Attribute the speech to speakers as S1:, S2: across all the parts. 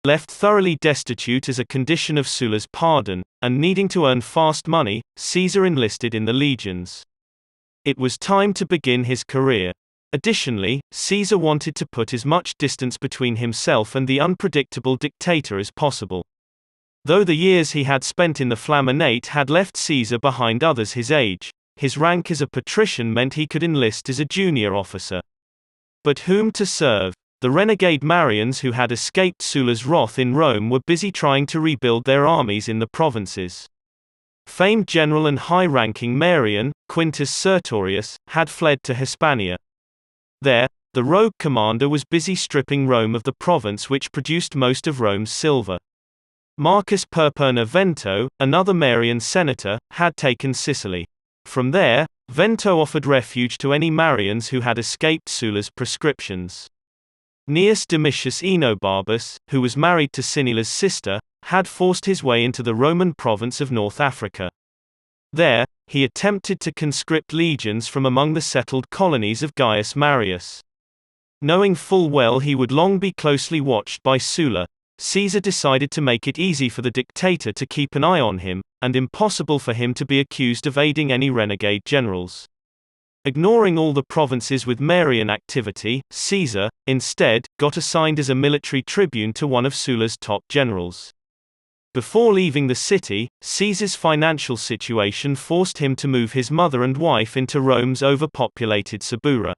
S1: Left thoroughly destitute as a condition of Sulla's pardon, and needing to earn fast money, Caesar enlisted in the legions. It was time to begin his career. Additionally, Caesar wanted to put as much distance between himself and the unpredictable dictator as possible. Though the years he had spent in the Flaminate had left Caesar behind others his age, his rank as a patrician meant he could enlist as a junior officer. But whom to serve? The renegade Marians who had escaped Sulla's wrath in Rome were busy trying to rebuild their armies in the provinces. Famed general and high-ranking Marian, Quintus Sertorius, had fled to Hispania. There, the rogue commander was busy stripping Rome of the province which produced most of Rome's silver. Marcus Perperna Vento, another Marian senator, had taken Sicily. From there, Vento offered refuge to any Marians who had escaped Sulla's proscriptions. Gnaeus Domitius Aenobarbus, who was married to Cinnila's sister, had forced his way into the Roman province of North Africa. There, he attempted to conscript legions from among the settled colonies of Gaius Marius. Knowing full well he would long be closely watched by Sulla, Caesar decided to make it easy for the dictator to keep an eye on him, and impossible for him to be accused of aiding any renegade generals. Ignoring all the provinces with Marian activity, Caesar, instead, got assigned as a military tribune to one of Sulla's top generals. Before leaving the city, Caesar's financial situation forced him to move his mother and wife into Rome's overpopulated Subura.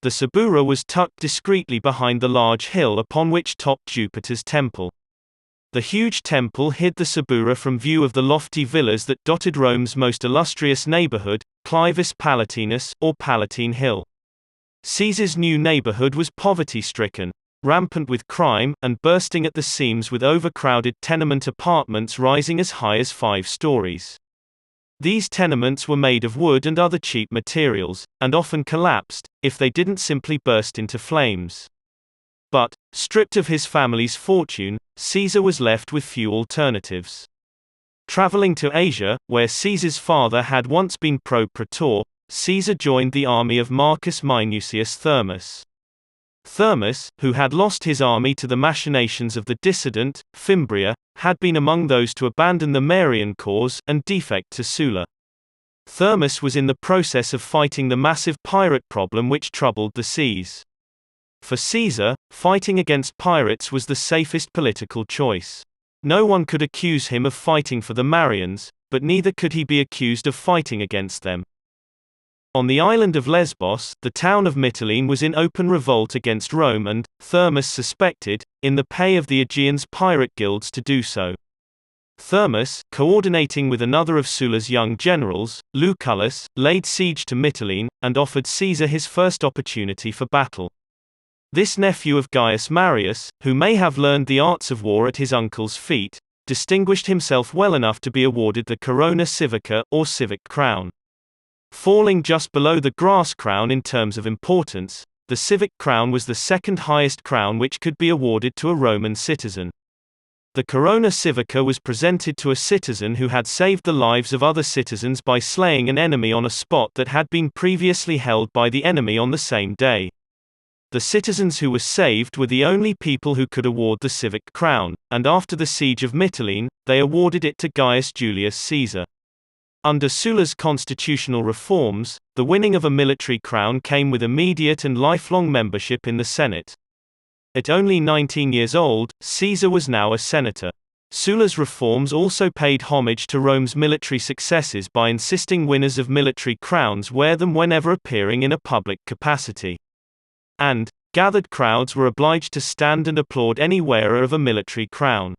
S1: The Subura was tucked discreetly behind the large hill upon which topped Jupiter's temple. The huge temple hid the Subura from view of the lofty villas that dotted Rome's most illustrious neighborhood, Clivus Palatinus, or Palatine Hill. Caesar's new neighborhood was poverty-stricken, rampant with crime, and bursting at the seams with overcrowded tenement apartments rising as high as 5 stories. These tenements were made of wood and other cheap materials, and often collapsed, if they didn't simply burst into flames. But, stripped of his family's fortune, Caesar was left with few alternatives. Traveling to Asia, where Caesar's father had once been pro-praetor, Caesar joined the army of Marcus Minucius Thermus. Thermus, who had lost his army to the machinations of the dissident, Fimbria, had been among those to abandon the Marian cause and defect to Sulla. Thermus was in the process of fighting the massive pirate problem which troubled the seas. For Caesar, fighting against pirates was the safest political choice. No one could accuse him of fighting for the Marians, but neither could he be accused of fighting against them. On the island of Lesbos, the town of Mytilene was in open revolt against Rome and, Thermus suspected, in the pay of the Aegeans' pirate guilds to do so. Thermus, coordinating with another of Sulla's young generals, Lucullus, laid siege to Mytilene, and offered Caesar his first opportunity for battle. This nephew of Gaius Marius, who may have learned the arts of war at his uncle's feet, distinguished himself well enough to be awarded the corona civica, or civic crown. Falling just below the grass crown in terms of importance, the civic crown was the second highest crown which could be awarded to a Roman citizen. The corona civica was presented to a citizen who had saved the lives of other citizens by slaying an enemy on a spot that had been previously held by the enemy on the same day. The citizens who were saved were the only people who could award the civic crown, and after the siege of Mytilene, they awarded it to Gaius Julius Caesar. Under Sulla's constitutional reforms, the winning of a military crown came with immediate and lifelong membership in the Senate. At only 19 years old, Caesar was now a senator. Sulla's reforms also paid homage to Rome's military successes by insisting winners of military crowns wear them whenever appearing in a public capacity. And, gathered crowds were obliged to stand and applaud any wearer of a military crown.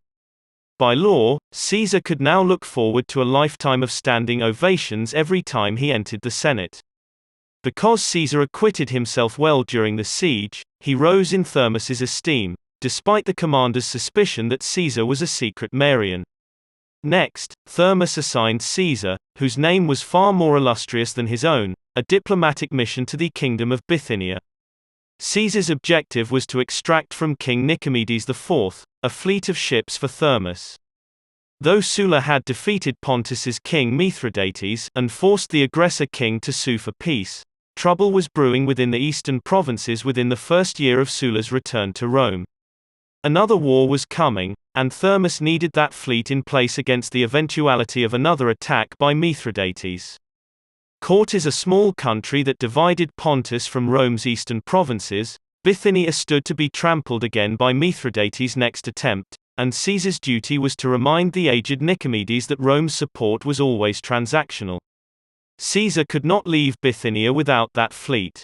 S1: By law, Caesar could now look forward to a lifetime of standing ovations every time he entered the Senate. Because Caesar acquitted himself well during the siege, he rose in Thermus's esteem, despite the commander's suspicion that Caesar was a secret Marian. Next, Thermus assigned Caesar, whose name was far more illustrious than his own, a diplomatic mission to the kingdom of Bithynia. Caesar's objective was to extract from King Nicomedes IV, a fleet of ships for Thermus. Though Sulla had defeated Pontus's king Mithridates and forced the aggressor king to sue for peace, trouble was brewing within the eastern provinces within the first year of Sulla's return to Rome. Another war was coming, and Thermus needed that fleet in place against the eventuality of another attack by Mithridates. Caught is a small country that divided Pontus from Rome's eastern provinces. Bithynia stood to be trampled again by Mithridates' next attempt, and Caesar's duty was to remind the aged Nicomedes that Rome's support was always transactional. Caesar could not leave Bithynia without that fleet.